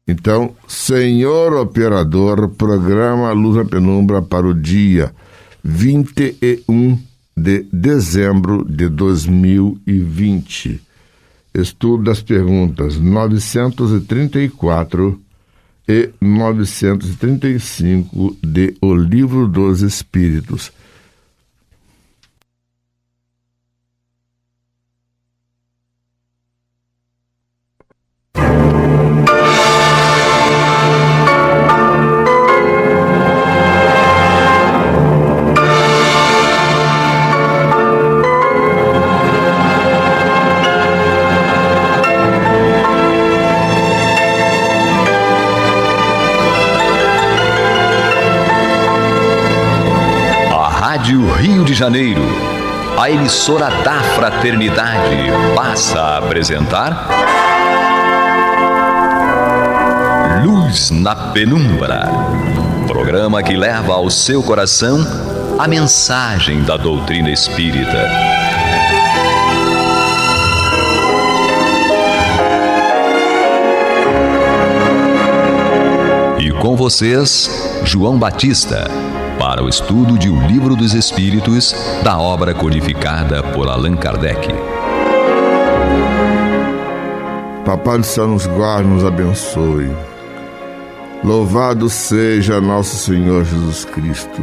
Então, senhor operador, programa Luz na Penumbra para o dia 21 de dezembro de 2020. Estudo das perguntas 934 e 935 de O Livro dos Espíritos. Rio de Janeiro, a emissora da Fraternidade passa a apresentar Luz na Penumbra, programa que leva ao seu coração a mensagem da doutrina espírita. E com vocês, João Batista, para o estudo de O Livro dos Espíritos, da obra codificada por Allan Kardec. Papai do Céu nos guarde, nos abençoe. Louvado seja nosso Senhor Jesus Cristo,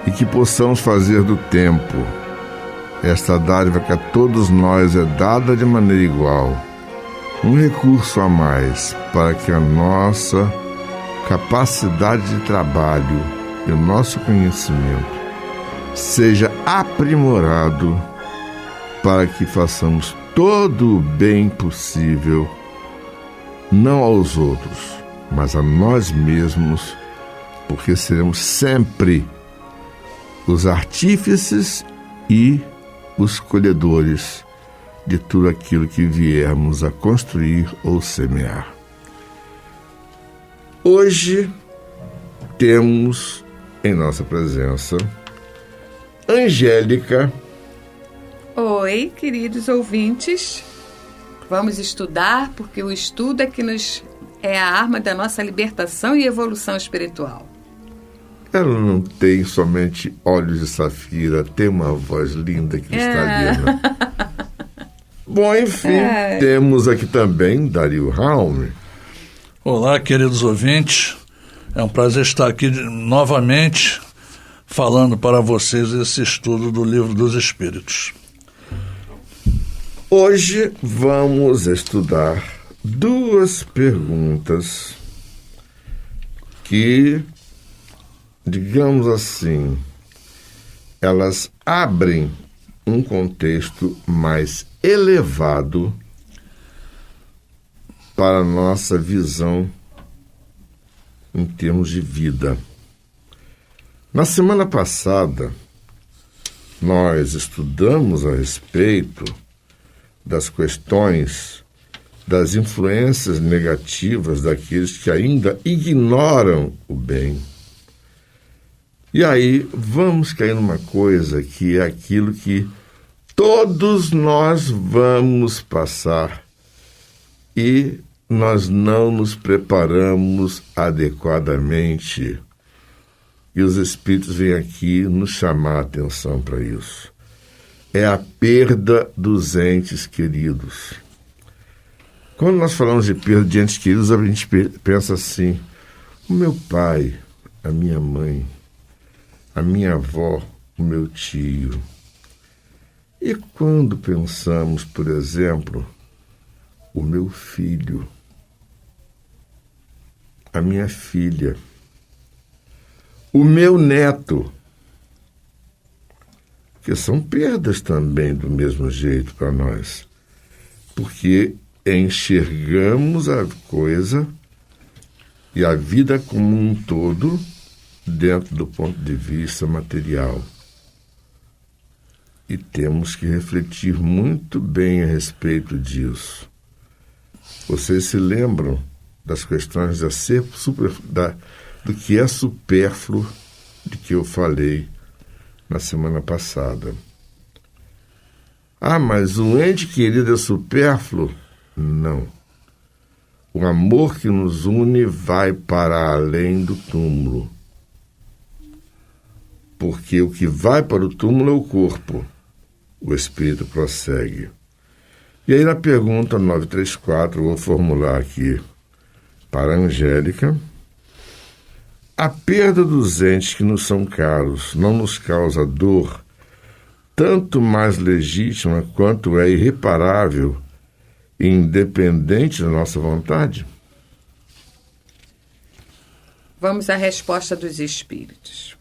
e que possamos fazer do tempo esta dádiva que a todos nós é dada de maneira igual, um recurso a mais para que a nossa capacidade de trabalho e o nosso conhecimento seja aprimorado para que façamos todo o bem possível, não aos outros, mas a nós mesmos, porque seremos sempre os artífices e os colhedores de tudo aquilo que viermos a construir ou semear. Hoje temos em nossa presença Angélica. Oi, queridos ouvintes. Vamos estudar, porque o estudo é que é a arma da nossa libertação e evolução espiritual. Ela não tem somente olhos de safira, tem uma voz linda, cristalina. Bom, enfim, temos aqui também Dario Raume. Olá, queridos ouvintes. É um prazer estar aqui novamente falando para vocês esse estudo do Livro dos Espíritos. Hoje vamos estudar duas perguntas que, digamos assim, elas abrem um contexto mais elevado para a nossa visão em termos de vida. Na semana passada, nós estudamos a respeito das questões das influências negativas daqueles que ainda ignoram o bem. E aí vamos cair numa coisa que é aquilo que todos nós vamos passar e nós não nos preparamos adequadamente. E os Espíritos vêm aqui nos chamar a atenção para isso. É a perda dos entes queridos. Quando nós falamos de perda de entes queridos, a gente pensa assim: o meu pai, a minha mãe, a minha avó, o meu tio. E quando pensamos, por exemplo, o meu filho, a minha filha, o meu neto, que são perdas também do mesmo jeito para nós, porque enxergamos a coisa e a vida como um todo dentro do ponto de vista material. E temos que refletir muito bem a respeito disso. Vocês se lembram das questões do que é supérfluo, de que eu falei na semana passada. Ah, mas o ente querido é supérfluo? Não. o amor que nos une vai para além do túmulo. Porque o que vai para o túmulo é o corpo. O espírito prossegue. E aí na pergunta 934, vou formular aqui para a Angélica. A perda dos entes que nos são caros não nos causa dor tanto mais legítima quanto é irreparável e independente da nossa vontade? Vamos à resposta dos espíritos.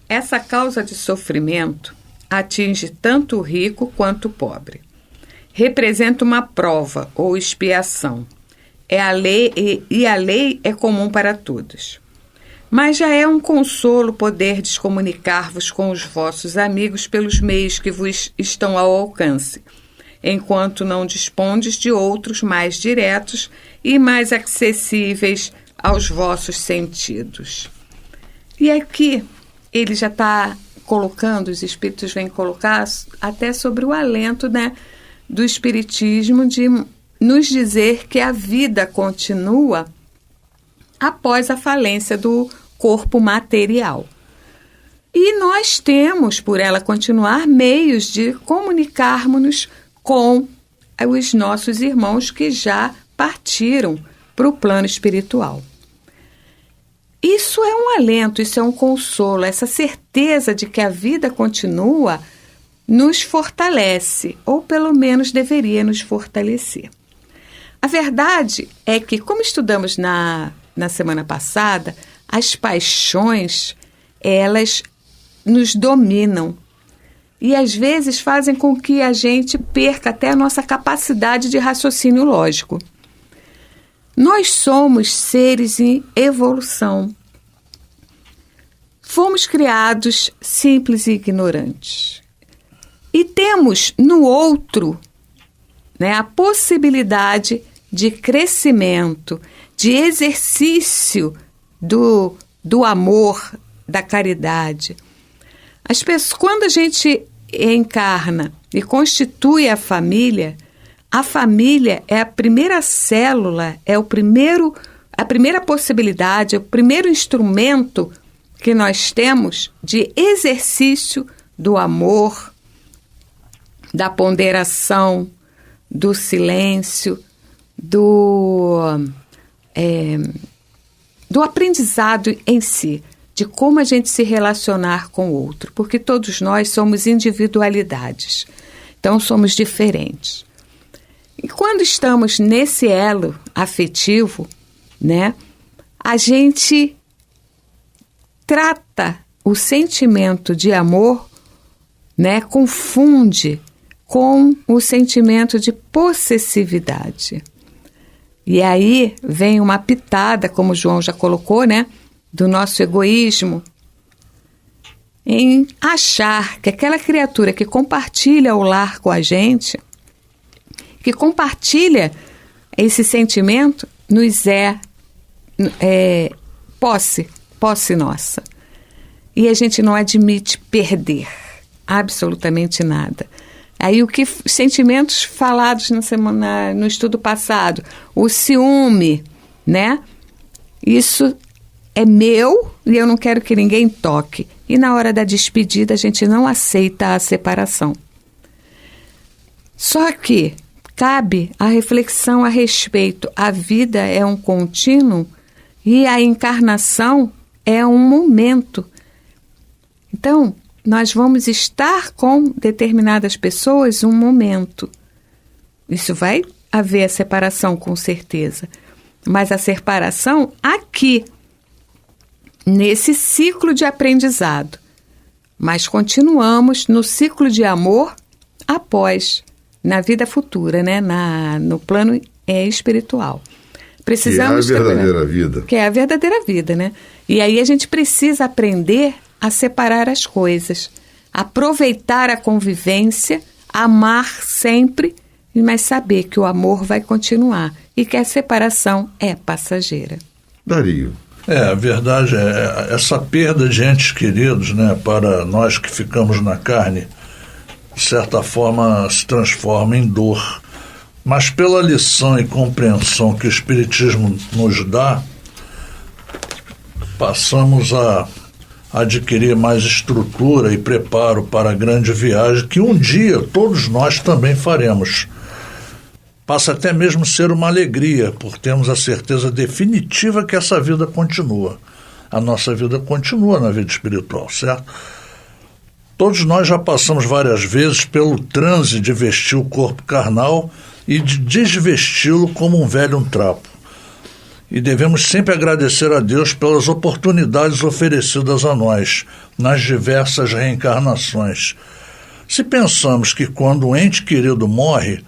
Essa causa de sofrimento atinge tanto o rico quanto o pobre. Representa uma prova ou expiação. É a lei, e a lei é comum para todos. Mas já é um consolo poderdes comunicar-vos com os vossos amigos pelos meios que vos estão ao alcance, enquanto não dispondes de outros mais diretos e mais acessíveis aos vossos sentidos. E aqui ele já está colocando, os espíritos vêm colocar até sobre o alento, né, do espiritismo de nos dizer que a vida continua após a falência do corpo material. E nós temos, por ela continuar, meios de comunicarmos-nos com os nossos irmãos que já partiram para o plano espiritual. Isso é um alento, isso é um consolo, essa certeza de que a vida continua nos fortalece, ou pelo menos deveria nos fortalecer. A verdade é que, como estudamos na semana passada, as paixões, elas nos dominam e às vezes fazem com que a gente perca até a nossa capacidade de raciocínio lógico. Nós somos seres em evolução. Fomos criados simples e ignorantes. E temos no outro, né, a possibilidade de crescimento, de exercício do amor, da caridade. As pessoas, quando a gente encarna e constitui a família é a primeira célula, é a primeira possibilidade, é o primeiro instrumento que nós temos de exercício do amor, da ponderação, do silêncio, do aprendizado em si, de como a gente se relacionar com o outro, porque todos nós somos individualidades, então somos diferentes. E quando estamos nesse elo afetivo, né, a gente trata o sentimento de amor, né, confunde com o sentimento de possessividade. E aí vem uma pitada, como o João já colocou, né, do nosso egoísmo, em achar que aquela criatura que compartilha o lar com a gente, que compartilha esse sentimento, nos é posse nossa. E a gente não admite perder absolutamente nada. Aí sentimentos falados no estudo passado, o ciúme, né? Isso é meu e eu não quero que ninguém toque. E na hora da despedida a gente não aceita a separação. Só que cabe a reflexão a respeito. A vida é um contínuo e a encarnação é um momento. Então, nós vamos estar com determinadas pessoas um momento. Isso vai haver a separação, com certeza. Mas a separação aqui, nesse ciclo de aprendizado. Mas continuamos no ciclo de amor após, na vida futura, né? No plano espiritual. Precisamos que é a verdadeira vida. Que é a verdadeira vida, né? E aí a gente precisa aprender a separar as coisas, aproveitar a convivência, amar sempre, mas saber que o amor vai continuar e que a separação é passageira. Dario. A verdade é essa perda de entes queridos, né, para nós que ficamos na carne, de certa forma se transforma em dor. mas pela lição e compreensão que o Espiritismo nos dá, passamos a adquirir mais estrutura e preparo para a grande viagem que um dia todos nós também faremos. Passa até mesmo a ser uma alegria, por termos a certeza definitiva que essa vida continua. A nossa vida continua na vida espiritual, certo? Todos nós já passamos várias vezes pelo transe de vestir o corpo carnal e de desvesti-lo como um velho trapo. E devemos sempre agradecer a Deus pelas oportunidades oferecidas a nós nas diversas reencarnações. Se pensamos que quando um ente querido morre,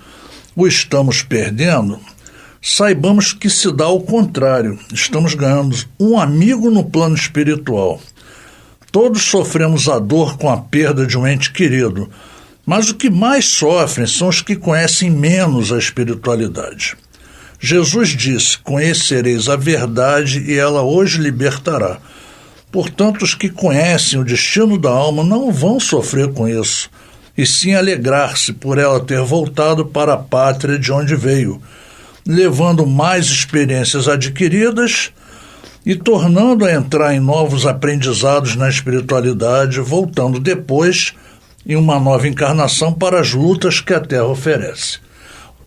o estamos perdendo, saibamos que se dá ao contrário. Estamos ganhando um amigo no plano espiritual. Todos sofremos a dor com a perda de um ente querido, mas o que mais sofrem são os que conhecem menos a espiritualidade. Jesus disse: conhecereis a verdade e ela os libertará. Portanto, os que conhecem o destino da alma não vão sofrer com isso, e sim alegrar-se por ela ter voltado para a pátria de onde veio, levando mais experiências adquiridas e tornando a entrar em novos aprendizados na espiritualidade, voltando depois em uma nova encarnação para as lutas que a Terra oferece.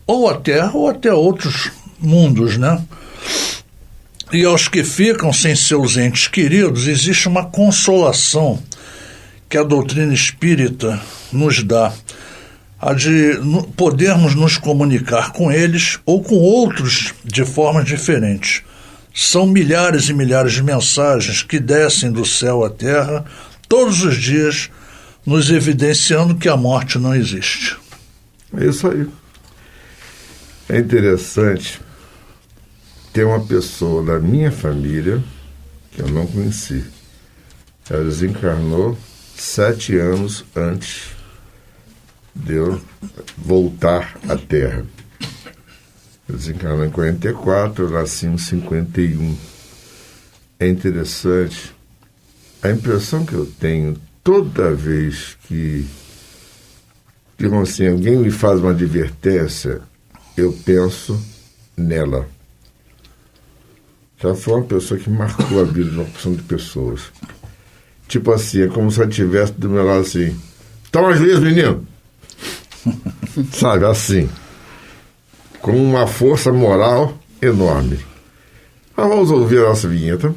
Ou a Terra ou até outros mundos, né? E aos que ficam sem seus entes queridos, existe uma consolação que a doutrina espírita nos dá, a de podermos nos comunicar com eles ou com outros de formas diferentes. São milhares e milhares de mensagens que descem do céu à terra todos os dias, nos evidenciando que a morte não existe. É isso aí. É interessante ter uma pessoa da minha família que eu não conheci. Ela desencarnou 7 anos antes de eu voltar à Terra. Eu desencarnou em 44, eu nasci em 51. É interessante. A impressão que eu tenho toda vez que, digamos assim, alguém me faz uma advertência, eu penso nela. Já foi uma pessoa que marcou a vida de uma porção de pessoas. Tipo assim, é como se ela estivesse do meu lado assim: toma as vezes, menino! Sabe, assim. Com uma força moral enorme. Mas vamos ouvir a nossa vinheta.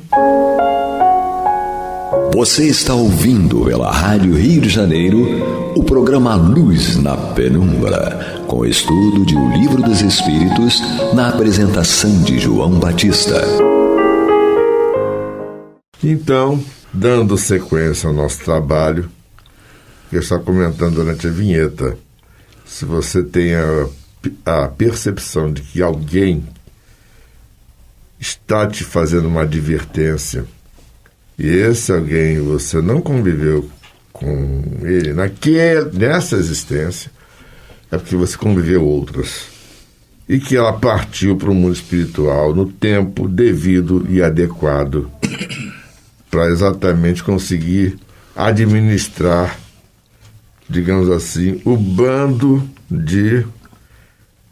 Você está ouvindo pela Rádio Rio de Janeiro o programa Luz na Penumbra, com estudo de O Livro dos Espíritos, na apresentação de João Batista. Então, dando sequência ao nosso trabalho, eu estava comentando durante a vinheta, se você tem a percepção de que alguém está te fazendo uma advertência e esse alguém você não conviveu com ele nessa existência, é porque você conviveu outras e que ela partiu para o mundo espiritual no tempo devido e adequado para exatamente conseguir administrar, digamos assim, o bando de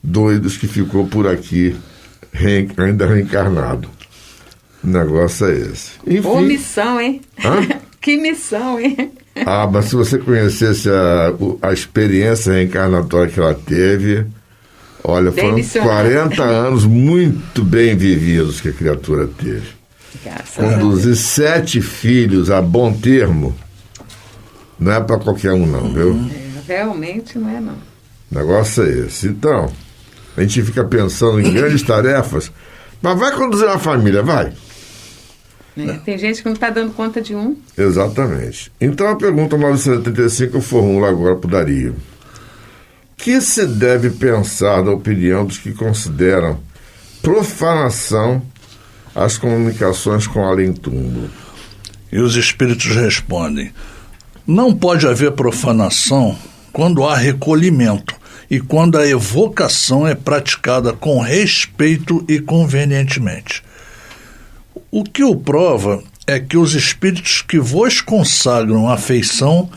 doidos que ficou por aqui ainda reencarnado. O negócio é esse. Enfim, Ô, missão, hein? Hã? Que missão, hein? Ah, mas se você conhecesse a experiência reencarnatória que ela teve, olha, foram 40 anos muito bem vividos que a criatura teve. Conduzir 7 filhos a bom termo não é para qualquer um não, viu? Realmente não é não. O negócio é esse. Então, a gente fica pensando em grandes tarefas, mas vai conduzir uma família, vai. Tem gente que não está dando conta de um. Exatamente. Então a pergunta 935 eu formulo agora para o Dario. O que se deve pensar da opinião dos que consideram profanação as comunicações com além-túmulo? E os espíritos respondem: não pode haver profanação quando há recolhimento e quando a evocação é praticada com respeito e convenientemente. O que o prova é que os espíritos que vos consagram afeição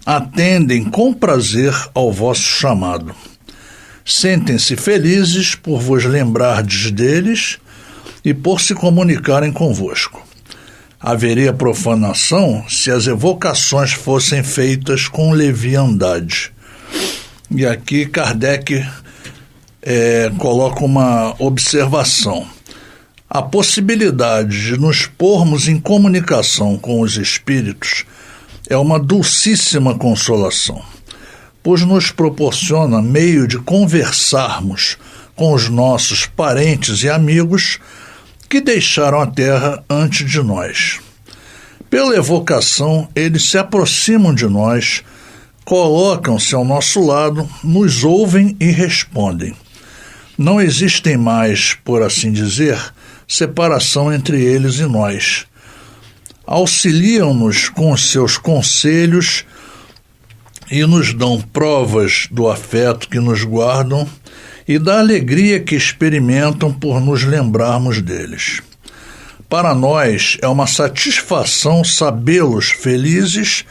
atendem com prazer ao vosso chamado. Sentem-se felizes por vos lembrardes deles e por se comunicarem convosco. Haveria profanação se as evocações fossem feitas com leviandade. E aqui Kardec coloca uma observação. A possibilidade de nos pormos em comunicação com os espíritos é uma dulcíssima consolação, pois nos proporciona meio de conversarmos com os nossos parentes e amigos que deixaram a Terra antes de nós. Pela evocação, eles se aproximam de nós, colocam-se ao nosso lado, nos ouvem e respondem. Não existem mais, por assim dizer, separação entre eles e nós. Auxiliam-nos com os seus conselhos e nos dão provas do afeto que nos guardam e da alegria que experimentam por nos lembrarmos deles. Para nós é uma satisfação sabê-los felizes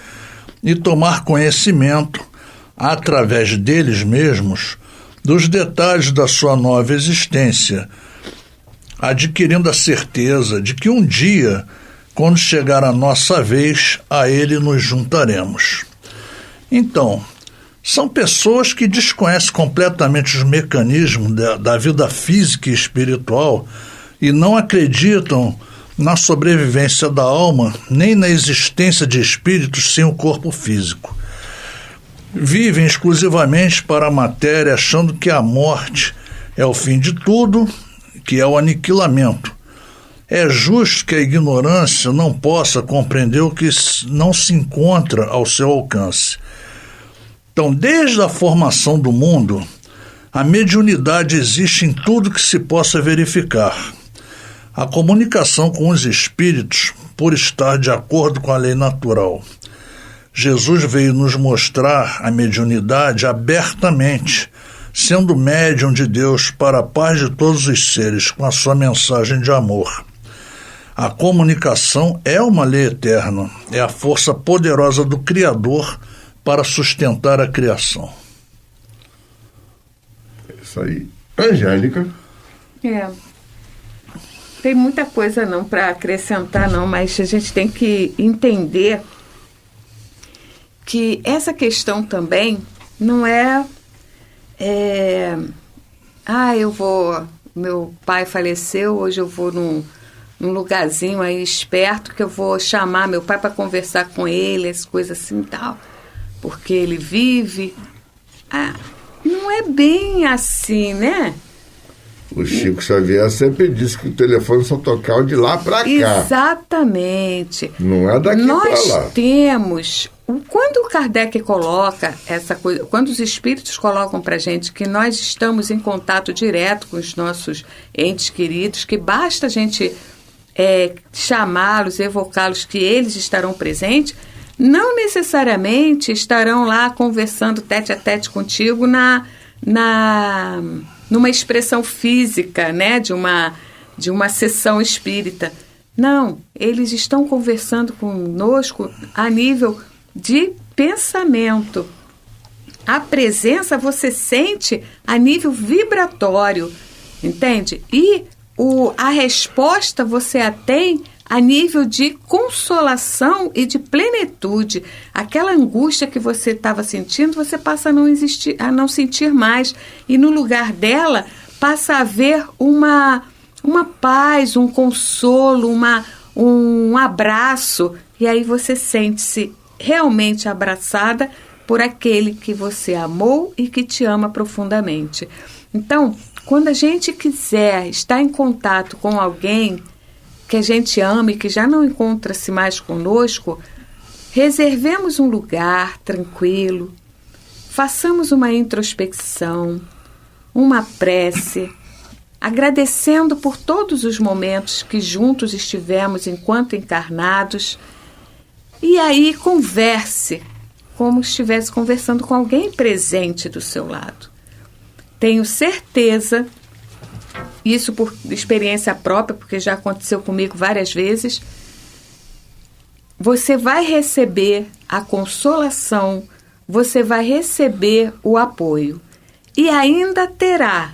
e tomar conhecimento, através deles mesmos, dos detalhes da sua nova existência, adquirindo a certeza de que um dia, quando chegar a nossa vez, a ele nos juntaremos. Então, são pessoas que desconhecem completamente os mecanismos da vida física e espiritual e não acreditam na sobrevivência da alma nem na existência de espíritos sem o corpo físico. Vivem exclusivamente para a matéria, achando que a morte é o fim de tudo, que é o aniquilamento. É justo que a ignorância não possa compreender o que não se encontra ao seu alcance. Então, desde a formação do mundo, a mediunidade existe em tudo que se possa verificar. A comunicação com os espíritos, por estar de acordo com a lei natural. Jesus veio nos mostrar a mediunidade abertamente, sendo médium de Deus para a paz de todos os seres, com a sua mensagem de amor. A comunicação é uma lei eterna, é a força poderosa do Criador para sustentar a criação. Isso aí. Angélica? Tem muita coisa não para acrescentar não, mas a gente tem que entender que essa questão também não meu pai faleceu, hoje eu vou num lugarzinho aí esperto que eu vou chamar meu pai para conversar com ele, as coisas assim e tal, porque ele vive. Não é bem assim, né? O Chico Xavier sempre disse que o telefone só tocava de lá para cá. Exatamente. Não é daqui para lá. Nós temos... Quando o Kardec coloca essa coisa, quando os espíritos colocam para a gente que nós estamos em contato direto com os nossos entes queridos, que basta a gente chamá-los, evocá-los, que eles estarão presentes, não necessariamente estarão lá conversando tete a tete contigo numa expressão física, né, de uma sessão espírita. Não, eles estão conversando conosco a nível de pensamento. A presença você sente a nível vibratório, entende? E a resposta você a tem a nível de consolação e de plenitude. Aquela angústia que você estava sentindo, você passa a não sentir mais. E no lugar dela, passa a haver uma paz, um consolo, um abraço. E aí você sente-se realmente abraçada por aquele que você amou e que te ama profundamente. Então, quando a gente quiser estar em contato com alguém que a gente ama e que já não encontra-se mais conosco, reservemos um lugar tranquilo, façamos uma introspecção, uma prece, agradecendo por todos os momentos que juntos estivemos enquanto encarnados, e aí converse como estivesse conversando com alguém presente do seu lado. Tenho certeza, isso por experiência própria, porque já aconteceu comigo várias vezes, você vai receber a consolação, você vai receber o apoio. e ainda terá,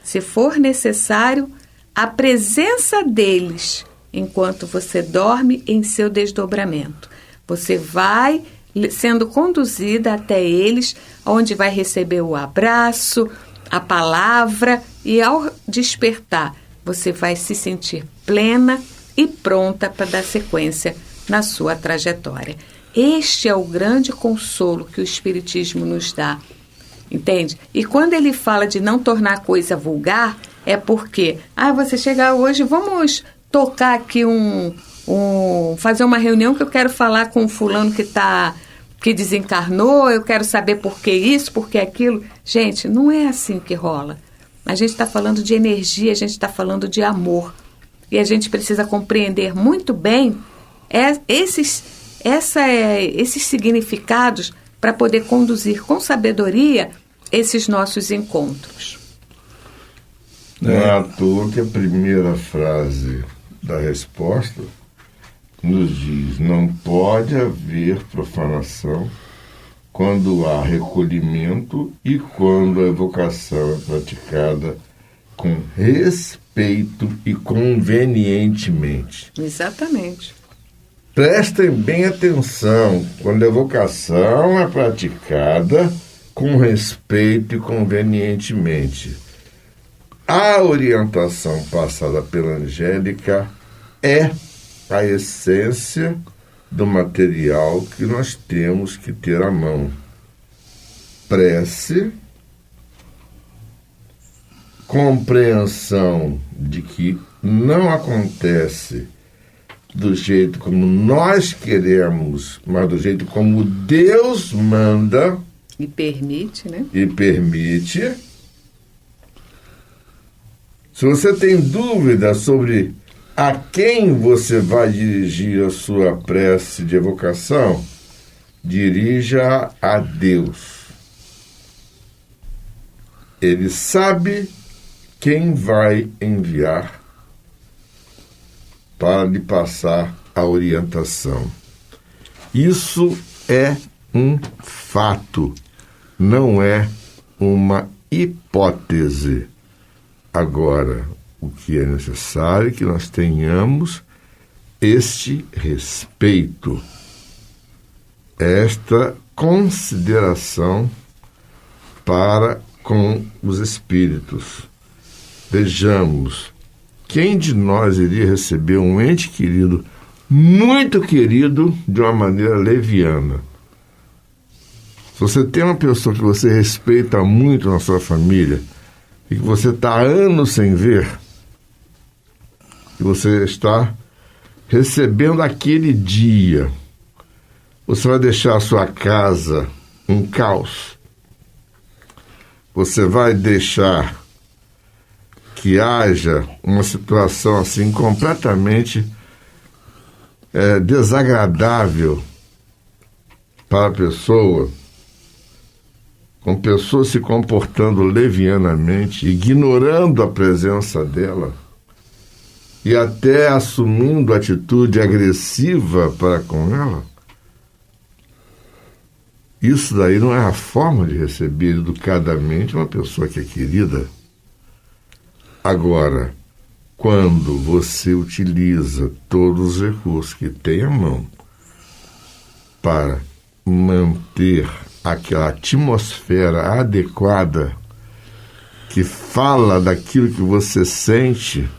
se for necessário, a presença deles enquanto você dorme em seu desdobramento. Você vai sendo conduzida até eles, onde vai receber o abraço, a palavra, e ao despertar, você vai se sentir plena e pronta para dar sequência na sua trajetória. Este é o grande consolo que o Espiritismo nos dá, entende? E quando ele fala de não tornar a coisa vulgar, é porque, você chega hoje, vamos tocar aqui fazer uma reunião que eu quero falar com o fulano que desencarnou, eu quero saber por que isso, por que aquilo. Gente, não é assim que rola. A gente está falando de energia, a gente está falando de amor. E a gente precisa compreender muito bem esses significados para poder conduzir com sabedoria esses nossos encontros. Não é à toa que a primeira frase da resposta nos diz: não pode haver profanação quando há recolhimento e quando a evocação é praticada com respeito e convenientemente. Exatamente. Prestem bem atenção, quando a evocação é praticada com respeito e convenientemente. A orientação passada pela Angélica é a essência do material que nós temos que ter à mão. Prece, compreensão de que não acontece do jeito como nós queremos, mas do jeito como Deus manda e permite, né? E permite. Se você tem dúvida sobre a quem você vai dirigir a sua prece de evocação, dirija a Deus. Ele sabe quem vai enviar para lhe passar a orientação. Isso é um fato, não é uma hipótese. Agora, o que é necessário é que nós tenhamos este respeito, esta consideração para com os espíritos. Vejamos, quem de nós iria receber um ente querido, muito querido, de uma maneira leviana? Se você tem uma pessoa que você respeita muito na sua família e que você está há anos sem ver, e você está recebendo aquele dia, você vai deixar a sua casa um caos? Você vai deixar que haja uma situação assim completamente desagradável para a pessoa, com pessoas se comportando levianamente, ignorando a presença dela e até assumindo atitude agressiva para com ela? Isso daí não é a forma de receber educadamente uma pessoa que é querida. Agora, quando você utiliza todos os recursos que tem à mão para manter aquela atmosfera adequada que fala daquilo que você sente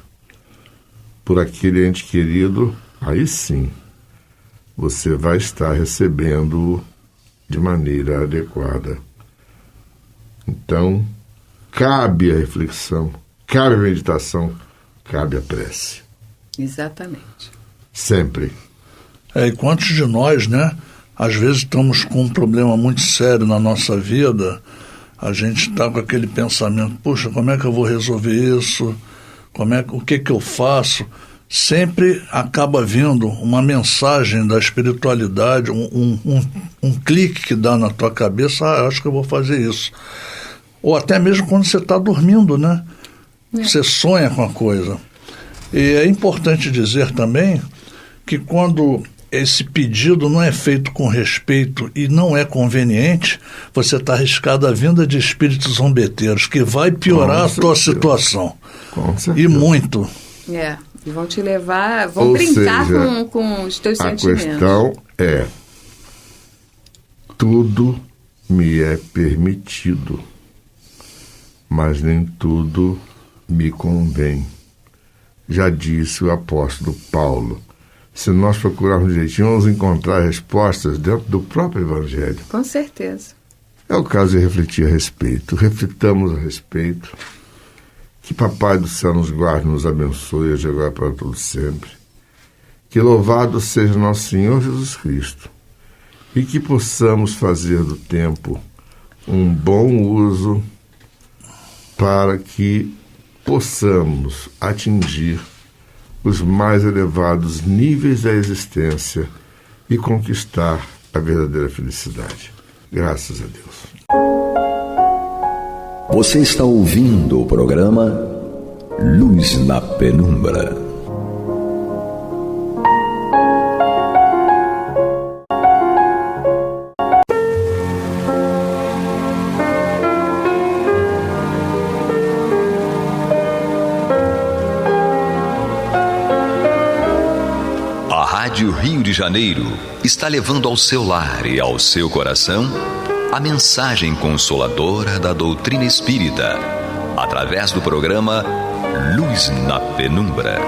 por aquele ente querido, aí sim você vai estar recebendo de maneira adequada. Então, cabe a reflexão, cabe a meditação, cabe a prece. Exatamente. Sempre. E quantos de nós, né, às vezes estamos com um problema muito sério na nossa vida, a gente está com aquele pensamento: puxa, como é que eu vou resolver isso? O que eu faço? Sempre acaba vindo uma mensagem da espiritualidade, um clique que dá na tua cabeça: acho que eu vou fazer isso. Ou até mesmo quando você está dormindo, né? Você sonha com a coisa. E é importante dizer também que quando esse pedido não é feito com respeito e não é conveniente, você está arriscado a vinda de espíritos zombeteiros, que vai piorar a tua situação. Com certeza. E muito. E vão te levar, vão brincar com os teus sentimentos. A questão é, tudo me é permitido, mas nem tudo me convém. Já disse o apóstolo Paulo. Se nós procurarmos direitinho, vamos encontrar respostas dentro do próprio Evangelho. Com certeza. É o caso de refletir a respeito. Reflitamos a respeito. Que Papai do Céu nos guarde, nos abençoe, de agora para todo sempre. Que louvado seja nosso Senhor Jesus Cristo. E que possamos fazer do tempo um bom uso para que possamos atingir os mais elevados níveis da existência e conquistar a verdadeira felicidade. Graças a Deus. Você está ouvindo o programa Luz na Penumbra. A Rádio Rio de Janeiro está levando ao seu lar e ao seu coração a mensagem consoladora da doutrina espírita, através do programa Luz na Penumbra.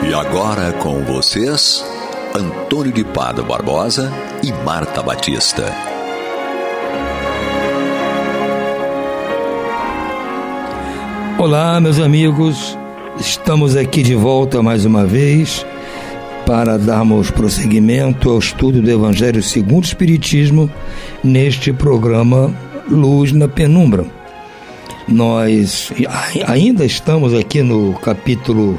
E agora com vocês, Antônio de Pádua Barbosa e Marta Batista. Olá, meus amigos, estamos aqui de volta mais uma vez para darmos prosseguimento ao estudo do Evangelho segundo o Espiritismo neste programa Luz na Penumbra. Nós ainda estamos aqui no capítulo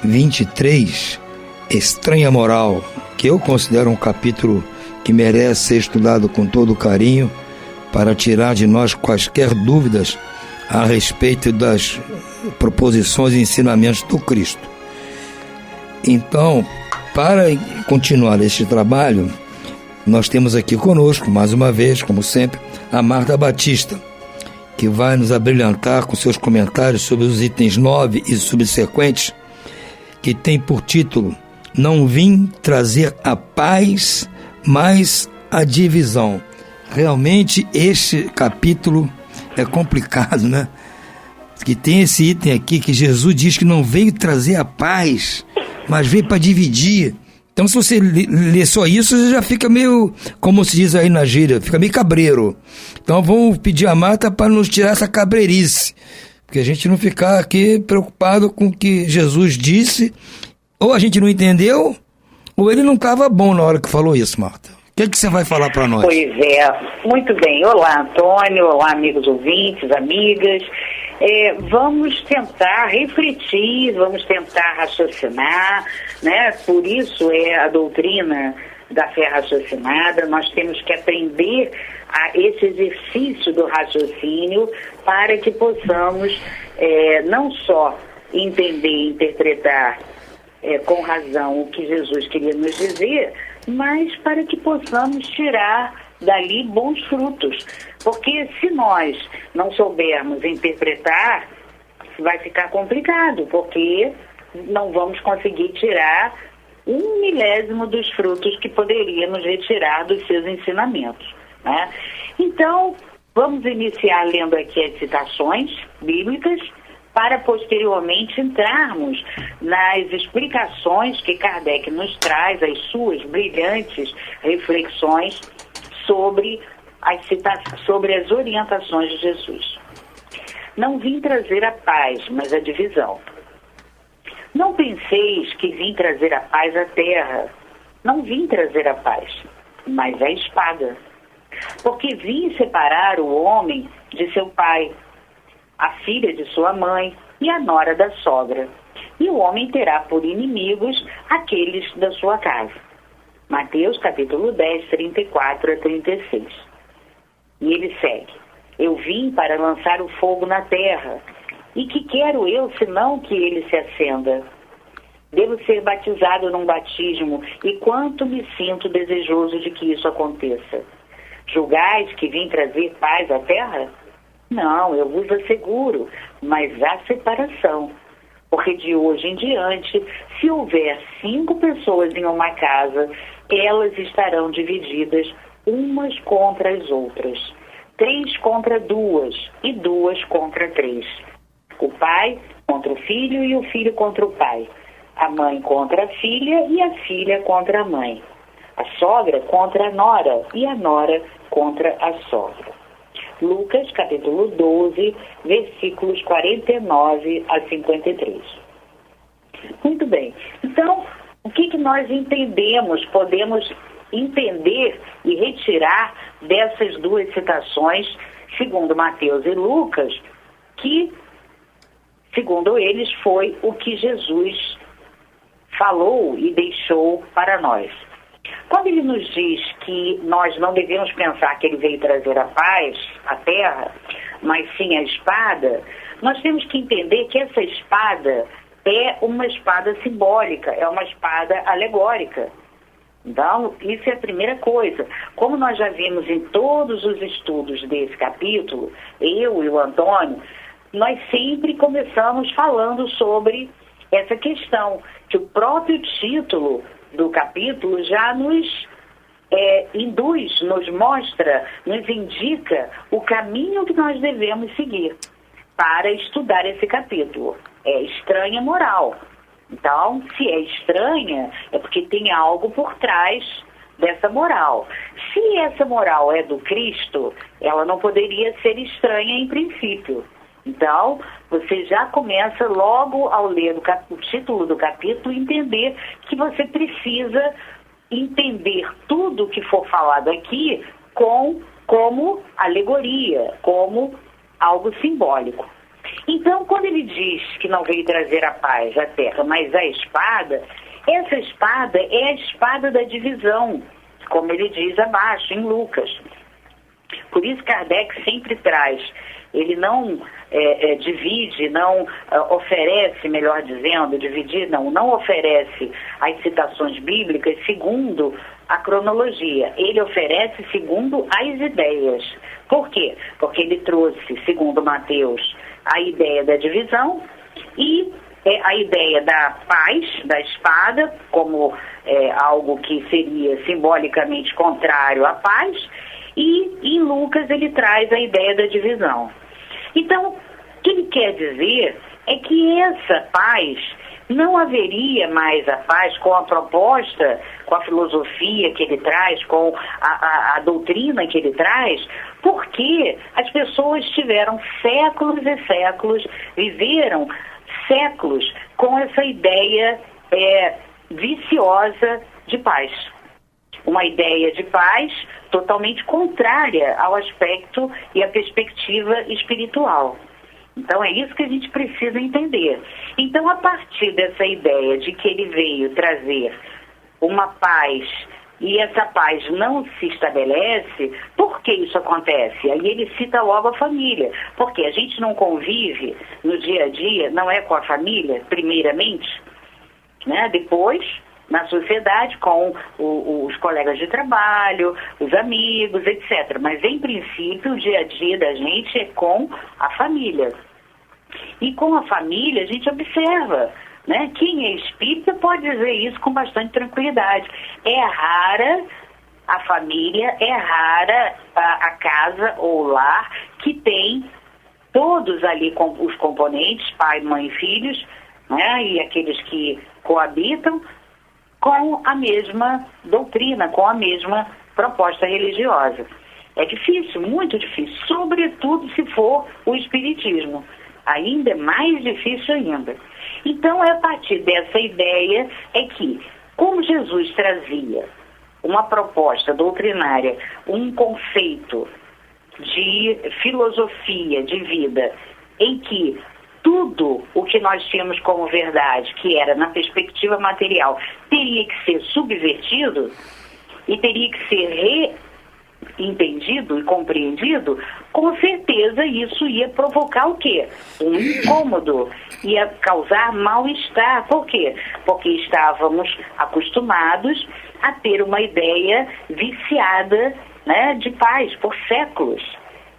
23, Estranha Moral, que eu considero um capítulo que merece ser estudado com todo carinho para tirar de nós quaisquer dúvidas a respeito das proposições e ensinamentos do Cristo. Então, para continuar este trabalho, nós temos aqui conosco, mais uma vez, como sempre, a Marta Batista, que vai nos abrilhantar com seus comentários sobre os itens 9 e subsequentes, que tem por título Não vim trazer a paz, mas a divisão. Realmente, este capítulo é complicado, né? Que tem esse item aqui que Jesus diz que não veio trazer a paz, mas veio para dividir. Então, se você lê só isso, você já fica meio, como se diz aí na gíria, fica meio cabreiro. Então, vamos pedir a Marta para nos tirar essa cabreirice, porque a gente não ficar aqui preocupado com o que Jesus disse, ou a gente não entendeu, ou ele não estava bom na hora que falou isso, Marta. O que você vai falar para nós? Pois é, muito bem. Olá, Antônio, olá, amigos ouvintes, amigas. Vamos tentar refletir, vamos tentar raciocinar, né? Por isso é a doutrina da fé raciocinada. Nós temos que aprender esse exercício do raciocínio para que possamos não só entender e interpretar com razão o que Jesus queria nos dizer, mas para que possamos tirar dali bons frutos. Porque se nós não soubermos interpretar, vai ficar complicado, porque não vamos conseguir tirar 1/1000 dos frutos que poderíamos retirar dos seus ensinamentos, né? Então, vamos iniciar lendo aqui as citações bíblicas, para posteriormente entrarmos nas explicações que Kardec nos traz, as suas brilhantes reflexões sobre as orientações de Jesus. Não vim trazer a paz, mas a divisão. Não penseis que vim trazer a paz à terra. Não vim trazer a paz, mas a espada. Porque vim separar o homem de seu pai, a filha de sua mãe e a nora da sogra. E o homem terá por inimigos aqueles da sua casa. Mateus capítulo 10, 34 a 36. E ele segue. Eu vim para lançar o fogo na terra. E que quero eu, senão que ele se acenda? Devo ser batizado num batismo, e quanto me sinto desejoso de que isso aconteça. Julgais que vim trazer paz à terra? Não, eu vos asseguro, mas há separação. Porque de hoje em diante, se houver 5 pessoas em uma casa, elas estarão divididas umas contra as outras. 3 contra 2 e 2 contra 3. O pai contra o filho e o filho contra o pai. A mãe contra a filha e a filha contra a mãe. A sogra contra a nora e a nora contra a sogra. Lucas, capítulo 12, versículos 49 a 53. Muito bem. Então, o que nós entendemos, podemos entender e retirar dessas 2 citações, segundo Mateus e Lucas, que, segundo eles, foi o que Jesus falou e deixou para nós. Quando ele nos diz que nós não devemos pensar que ele veio trazer a paz à terra, mas sim a espada, nós temos que entender que essa espada é uma espada simbólica, é uma espada alegórica. Então, isso é a primeira coisa. Como nós já vimos em todos os estudos desse capítulo, eu e o Antônio, nós sempre começamos falando sobre essa questão, que o próprio título do capítulo já nos induz, nos mostra, nos indica o caminho que nós devemos seguir para estudar esse capítulo. É estranha moral. Então, se é estranha, é porque tem algo por trás dessa moral. Se essa moral é do Cristo, ela não poderia ser estranha em princípio. Então, você já começa logo ao ler o título do capítulo, entender que você precisa entender tudo que for falado aqui como alegoria, como algo simbólico. Então, quando ele diz que não veio trazer a paz à terra, mas a espada, essa espada é a espada da divisão, como ele diz abaixo, em Lucas. Por isso Kardec sempre traz, ele não divide, não oferece, melhor dizendo, dividir não oferece as citações bíblicas segundo a cronologia, ele oferece segundo as ideias. Por quê? Porque ele trouxe, segundo Mateus, a ideia da divisão e a ideia da paz, da espada, como algo que seria simbolicamente contrário à paz, e em Lucas ele traz a ideia da divisão. Então, o que ele quer dizer é que essa paz, não haveria mais a paz com a proposta, com a filosofia que ele traz, com a doutrina que ele traz, porque as pessoas tiveram séculos e séculos, viveram séculos com essa ideia viciosa de paz. Uma ideia de paz totalmente contrária ao aspecto e à perspectiva espiritual. Então é isso que a gente precisa entender. Então, a partir dessa ideia de que ele veio trazer uma paz e essa paz não se estabelece, por que isso acontece? Aí ele cita logo a família, porque a gente não convive no dia a dia, não é com a família, primeiramente, né? Depois, na sociedade, com os colegas de trabalho, os amigos, etc. Mas, em princípio, o dia a dia da gente é com a família. E com a família, a gente observa, né? Quem é espírita pode dizer isso com bastante tranquilidade. É rara a família, é rara a casa ou lar que tem todos ali com os componentes, pai, mãe e filhos, né? E aqueles que coabitam, com a mesma doutrina, com a mesma proposta religiosa. É difícil, muito difícil, sobretudo se for o espiritismo. Ainda é mais difícil ainda. Então, é a partir dessa ideia que, como Jesus trazia uma proposta doutrinária, um conceito de filosofia de vida, em que tudo o que nós tínhamos como verdade, que era na perspectiva material, teria que ser subvertido e teria que ser entendido e compreendido, com certeza isso ia provocar o quê? Um incômodo, ia causar mal-estar. Por quê? Porque estávamos acostumados a ter uma ideia viciada, né, de paz por séculos.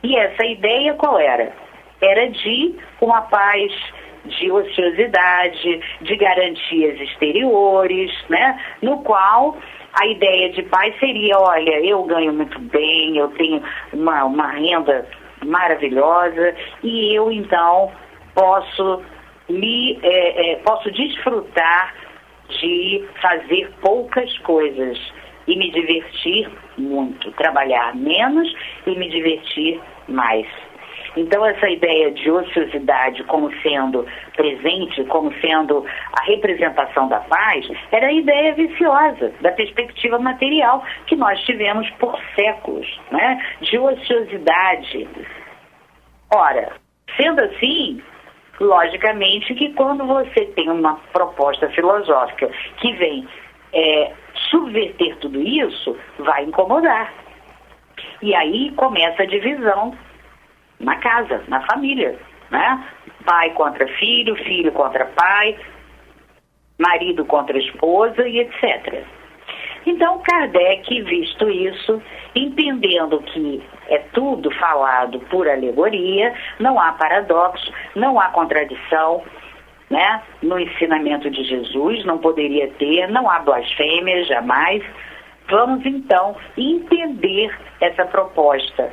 E essa ideia qual era? Era de uma paz de ociosidade, de garantias exteriores, né, no qual a ideia de paz seria, olha, eu ganho muito bem, eu tenho uma renda maravilhosa e eu então posso desfrutar de fazer poucas coisas e me divertir muito, trabalhar menos e me divertir mais. Então essa ideia de ociosidade como sendo presente, como sendo a representação da paz, era a ideia viciosa da perspectiva material que nós tivemos por séculos, né? De ociosidade. Ora, sendo assim, logicamente que quando você tem uma proposta filosófica que vem subverter tudo isso, vai incomodar. E aí começa a divisão na casa, na família, né? Pai contra filho, filho contra pai, marido contra esposa e etc. Então Kardec, visto isso, entendendo que é tudo falado por alegoria, não há paradoxo, não há contradição, né? No ensinamento de Jesus, não poderia ter, não há blasfêmia, jamais. Vamos então entender essa proposta,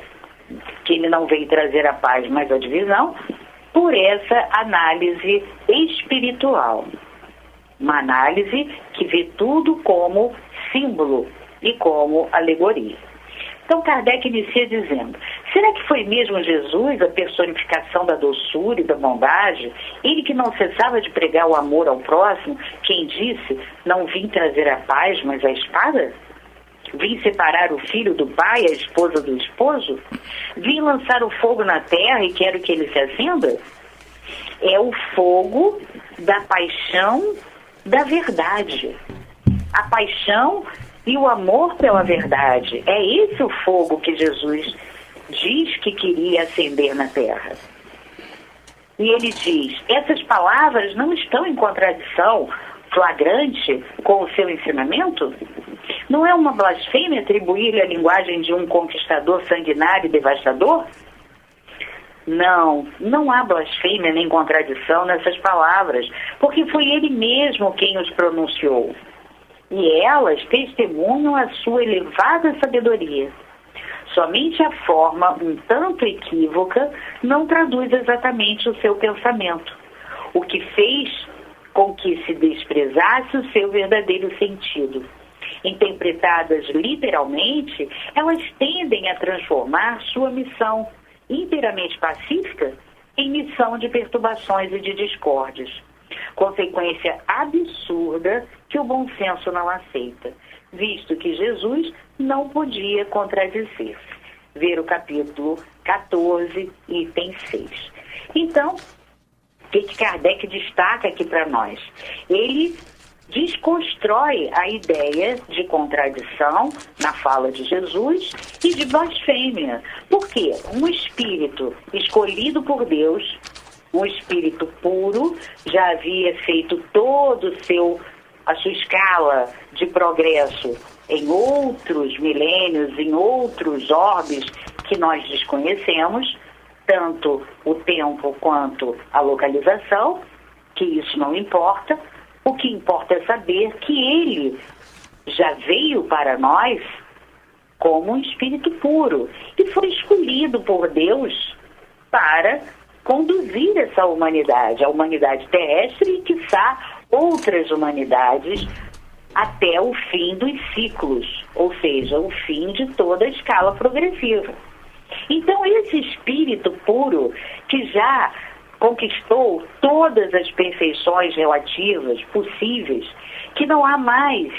que ele não veio trazer a paz, mas a divisão, por essa análise espiritual. Uma análise que vê tudo como símbolo e como alegoria. Então Kardec inicia dizendo, será que foi mesmo Jesus a personificação da doçura e da bondade? Ele que não cessava de pregar o amor ao próximo, quem disse, não vim trazer a paz, mas a espada? Vim separar o filho do pai, a esposa do esposo? Vim lançar o fogo na terra e quero que ele se acenda? É o fogo da paixão da verdade. A paixão e o amor pela verdade. É esse o fogo que Jesus diz que queria acender na terra. E ele diz, essas palavras não estão em contradição flagrante com o seu ensinamento? Não é uma blasfêmia atribuir-lhe a linguagem de um conquistador sanguinário e devastador? Não há blasfêmia nem contradição nessas palavras, porque foi ele mesmo quem os pronunciou. E elas testemunham a sua elevada sabedoria. Somente a forma um tanto equívoca não traduz exatamente o seu pensamento, o que fez com que se desprezasse o seu verdadeiro sentido. Interpretadas literalmente, elas tendem a transformar sua missão inteiramente pacífica em missão de perturbações e de discórdias. Consequência absurda que o bom senso não aceita, visto que Jesus não podia contradizer. Ver o capítulo 14, item 6. Então, o que Kardec destaca aqui para nós? Ele desconstrói a ideia de contradição na fala de Jesus e de blasfêmia. Por quê? Um espírito escolhido por Deus, um espírito puro, já havia feito a sua escala de progresso em outros milênios, em outros orbes que nós desconhecemos, tanto o tempo quanto a localização, que isso não importa. O que importa é saber que ele já veio para nós como um espírito puro e foi escolhido por Deus para conduzir essa humanidade, a humanidade terrestre e, quiçá, outras humanidades até o fim dos ciclos, ou seja, o fim de toda a escala progressiva. Então, esse espírito puro que já conquistou todas as perfeições relativas possíveis, que não há mais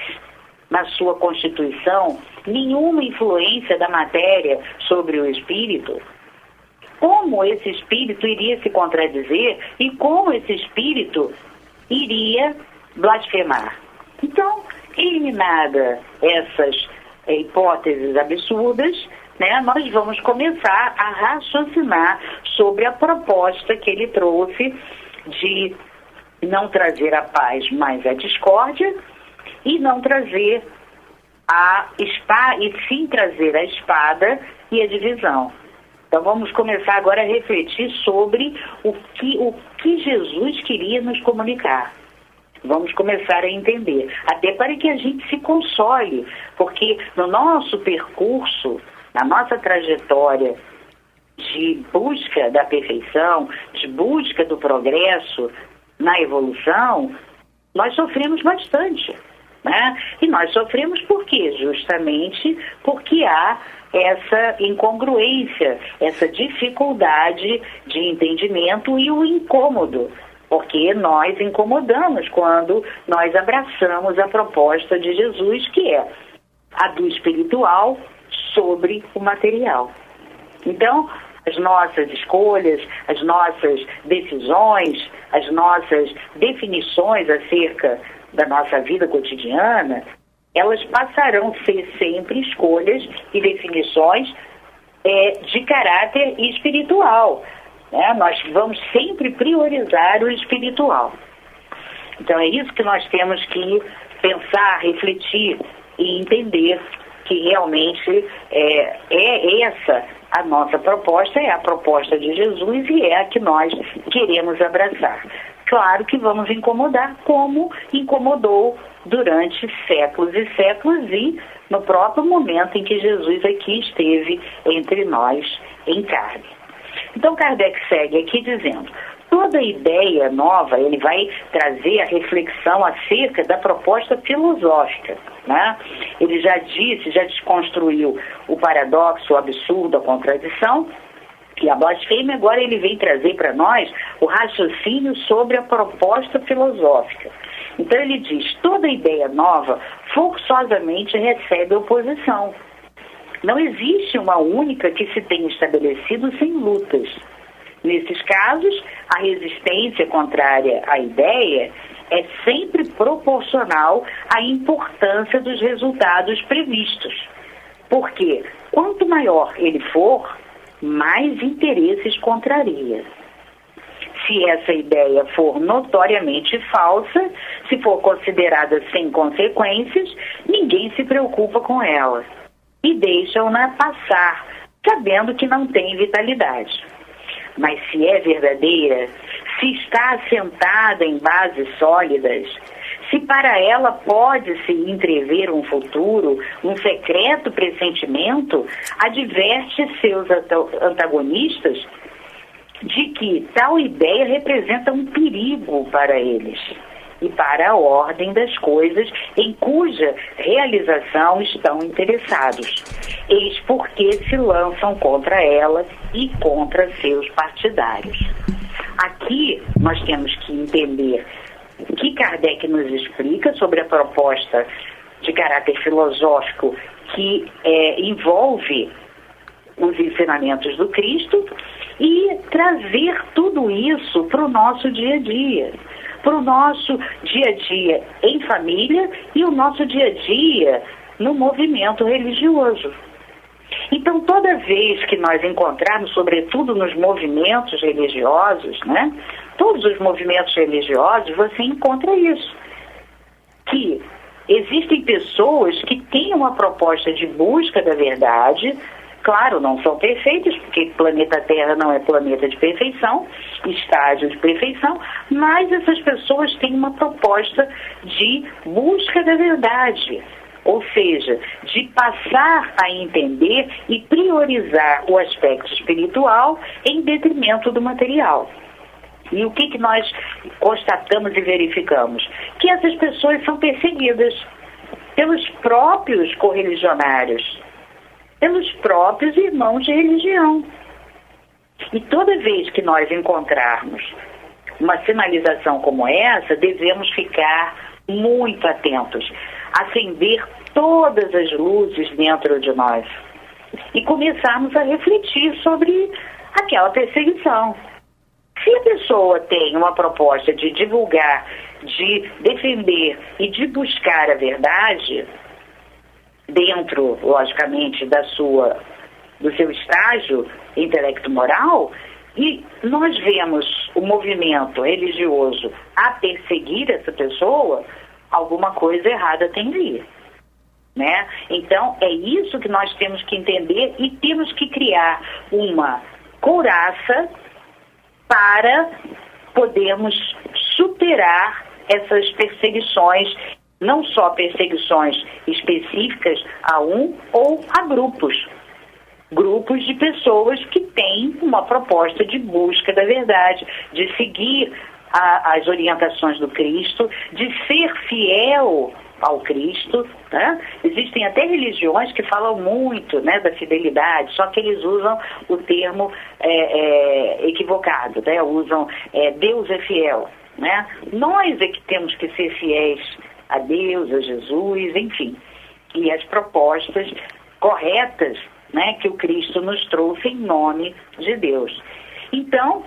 na sua constituição nenhuma influência da matéria sobre o espírito, como esse espírito iria se contradizer e como esse espírito iria blasfemar? Então, eliminada essas hipóteses absurdas, né, nós vamos começar a raciocinar sobre a proposta que ele trouxe de não trazer a paz, mas a discórdia, e não trazer a espada, e sim trazer a espada e a divisão. Então vamos começar agora a refletir sobre o que Jesus queria nos comunicar. Vamos começar a entender, até para que a gente se console, porque no nosso percurso, na nossa trajetória de busca da perfeição, de busca do progresso, na evolução, nós sofremos bastante, né? E nós sofremos por quê? Justamente porque há essa incongruência, essa dificuldade de entendimento e o incômodo, porque nós incomodamos quando nós abraçamos a proposta de Jesus, que é a do espiritual sobre o material. Então, as nossas escolhas, as nossas decisões, as nossas definições acerca da nossa vida cotidiana, elas passarão a ser sempre escolhas e definições de caráter espiritual, né? Nós vamos sempre priorizar o espiritual. Então é isso que nós temos que pensar, refletir e entender, que realmente é essa a nossa proposta, é a proposta de Jesus e é a que nós queremos abraçar. Claro que vamos incomodar, como incomodou durante séculos e séculos e no próprio momento em que Jesus aqui esteve entre nós em carne. Então Kardec segue aqui dizendo: toda ideia nova, ele vai trazer a reflexão acerca da proposta filosófica, né? Ele já disse, já desconstruiu o paradoxo, o absurdo, a contradição e a blasfêmia. Agora ele vem trazer para nós o raciocínio sobre a proposta filosófica. Então ele diz: toda ideia nova forçosamente recebe oposição. Não existe uma única que se tenha estabelecido sem lutas. Nesses casos, a resistência contrária à ideia é sempre proporcional à importância dos resultados previstos. Porque quanto maior ele for, mais interesses contraria. Se essa ideia for notoriamente falsa, se for considerada sem consequências, ninguém se preocupa com ela e deixam-na passar, sabendo que não tem vitalidade. Mas se é verdadeira, se está assentada em bases sólidas, se para ela pode-se entrever um futuro, um secreto pressentimento, adverte seus antagonistas de que tal ideia representa um perigo para eles e para a ordem das coisas em cuja realização estão interessados. Eis porque se lançam contra ela e contra seus partidários. Aqui nós temos que entender o que Kardec nos explica sobre a proposta de caráter filosófico que envolve os ensinamentos do Cristo e trazer tudo isso para o nosso dia a dia. Para o nosso dia a dia em família e o nosso dia a dia no movimento religioso. Então, toda vez que nós encontrarmos, sobretudo nos movimentos religiosos, né? Todos os movimentos religiosos, você encontra isso. Que existem pessoas que têm uma proposta de busca da verdade. Claro, não são perfeitos, porque planeta Terra não é planeta de perfeição, estágio de perfeição, mas essas pessoas têm uma proposta de busca da verdade, ou seja, de passar a entender e priorizar o aspecto espiritual em detrimento do material. E o que nós constatamos e verificamos? Que essas pessoas são perseguidas pelos próprios correligionários, pelos próprios irmãos de religião. E toda vez que nós encontrarmos uma sinalização como essa, devemos ficar muito atentos, acender todas as luzes dentro de nós e começarmos a refletir sobre aquela perseguição. Se a pessoa tem uma proposta de divulgar, de defender e de buscar a verdade, dentro, logicamente, da sua do seu estágio intelecto-moral, e nós vemos o movimento religioso a perseguir essa pessoa, alguma coisa errada tem ali, né? Então, é isso que nós temos que entender e temos que criar uma couraça para podermos superar essas perseguições, não só perseguições específicas a um ou a grupos de pessoas que têm uma proposta de busca da verdade, de seguir as orientações do Cristo, de ser fiel ao Cristo, né? Existem até religiões que falam muito, né, da fidelidade, só que eles usam o termo equivocado, né? Usam Deus é fiel, né? Nós é que temos que ser fiéis a Deus, a Jesus, enfim, e as propostas corretas, né, que o Cristo nos trouxe em nome de Deus. Então,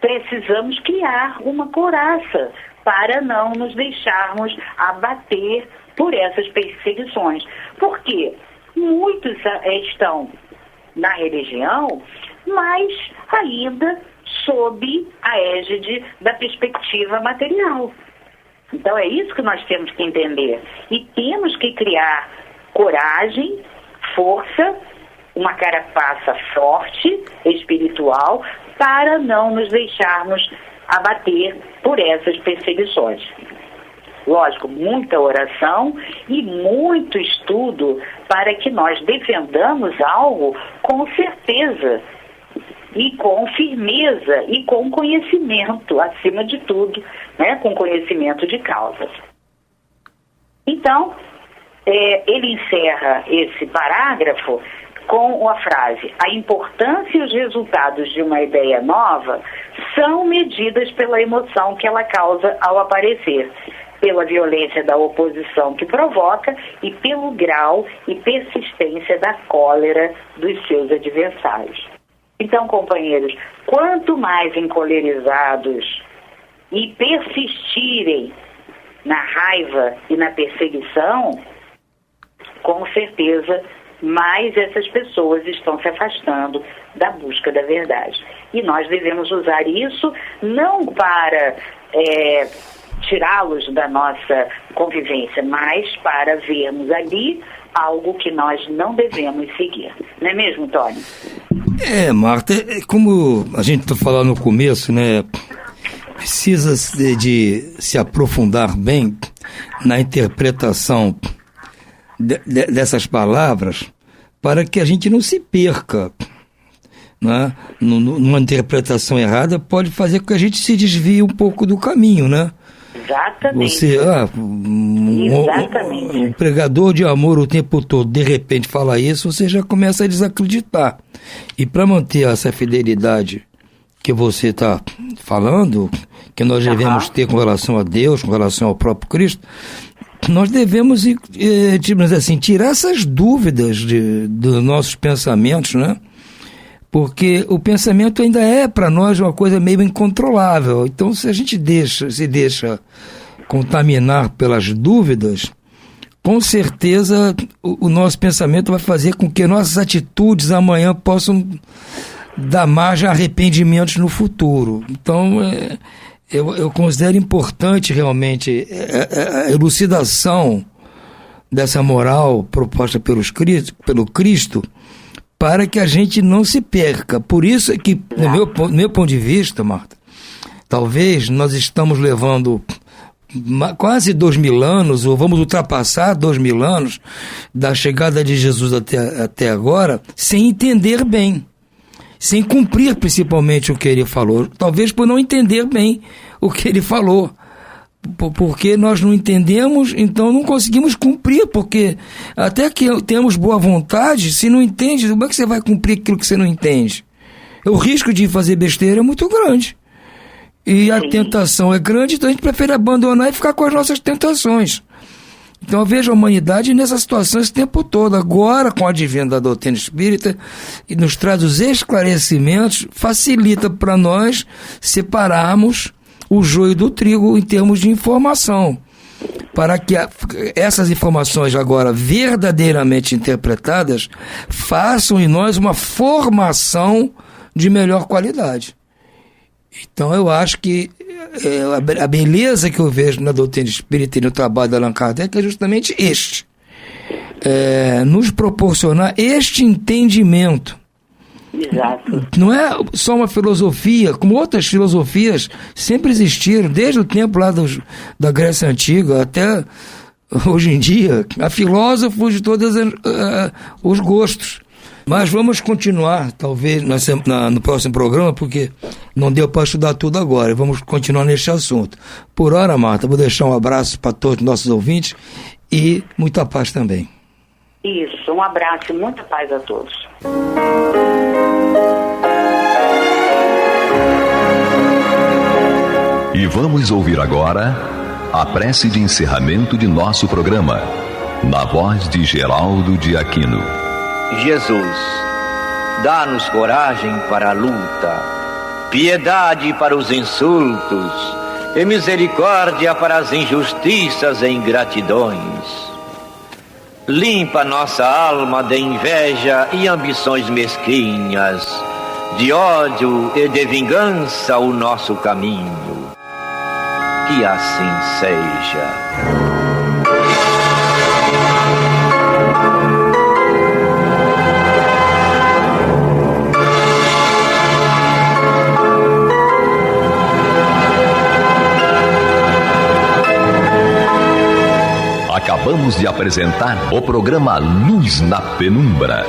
precisamos criar uma couraça para não nos deixarmos abater por essas perseguições. Porque muitos estão na religião, mas ainda sob a égide da perspectiva material. Então é isso que nós temos que entender. E temos que criar coragem, força, uma carapaça forte, espiritual, para não nos deixarmos abater por essas perseguições. Lógico, muita oração e muito estudo para que nós defendamos algo com certeza e com firmeza e com conhecimento, acima de tudo, né, com conhecimento de causas. Então, ele encerra esse parágrafo com a frase: a importância e os resultados de uma ideia nova são medidas pela emoção que ela causa ao aparecer, pela violência da oposição que provoca e pelo grau e persistência da cólera dos seus adversários. Então, companheiros, quanto mais encolerizados e persistirem na raiva e na perseguição, com certeza mais essas pessoas estão se afastando da busca da verdade. E nós devemos usar isso não para tirá-los da nossa convivência, mas para vermos ali algo que nós não devemos seguir. Não é mesmo, Tony? Marta, como a gente falou no começo, né, precisa de se aprofundar bem na interpretação dessas palavras para que a gente não se perca, né? Numa interpretação errada pode fazer com que a gente se desvie um pouco do caminho, né? Exatamente. Exatamente. Um pregador de amor o tempo todo, de repente fala isso, você já começa a desacreditar. E para manter essa fidelidade que você está falando, que nós devemos ter com relação a Deus, com relação ao próprio Cristo, nós devemos, assim, tirar essas dúvidas dos nossos pensamentos, né? Porque o pensamento ainda é para nós uma coisa meio incontrolável. Então, se a gente se deixa contaminar pelas dúvidas, com certeza o nosso pensamento vai fazer com que nossas atitudes amanhã possam dar margem a arrependimentos no futuro. Então, eu considero importante realmente a elucidação dessa moral proposta pelo Cristo, para que a gente não se perca. Por isso é que, no meu ponto de vista, Marta, talvez nós estamos levando quase 2000 anos, ou vamos ultrapassar 2000 anos da chegada de Jesus até agora, sem entender bem, sem cumprir principalmente o que ele falou, talvez por não entender bem o que ele falou, porque nós não entendemos, então não conseguimos cumprir, porque até que temos boa vontade, se não entende, como é que você vai cumprir aquilo que você não entende? O risco de fazer besteira é muito grande, e a tentação é grande, então a gente prefere abandonar e ficar com as nossas tentações. Então eu vejo a humanidade nessa situação esse tempo todo. Agora, com o advento da doutrina espírita, e nos traz os esclarecimentos, facilita para nós separarmos o joio do trigo em termos de informação. para que essas informações agora verdadeiramente interpretadas façam em nós uma formação de melhor qualidade. Então eu acho que a beleza que eu vejo na doutrina espírita e no trabalho de Allan Kardec é justamente nos proporcionar este entendimento. Exato. Não é só uma filosofia, como outras filosofias sempre existiram, desde o tempo lá da Grécia Antiga até hoje em dia, há filósofos de todos os gostos. Mas vamos continuar, talvez, no próximo programa, porque não deu para estudar tudo agora. Vamos continuar neste assunto. Por hora, Marta, vou deixar um abraço para todos os nossos ouvintes e muita paz também. Isso, um abraço e muita paz a todos. E vamos ouvir agora a prece de encerramento de nosso programa, na voz de Geraldo de Aquino. Jesus, dá-nos coragem para a luta, piedade para os insultos e misericórdia para as injustiças e ingratidões. Limpa nossa alma de inveja e ambições mesquinhas, de ódio e de vingança o nosso caminho. Que assim seja. Acabamos de apresentar o programa Luz na Penumbra.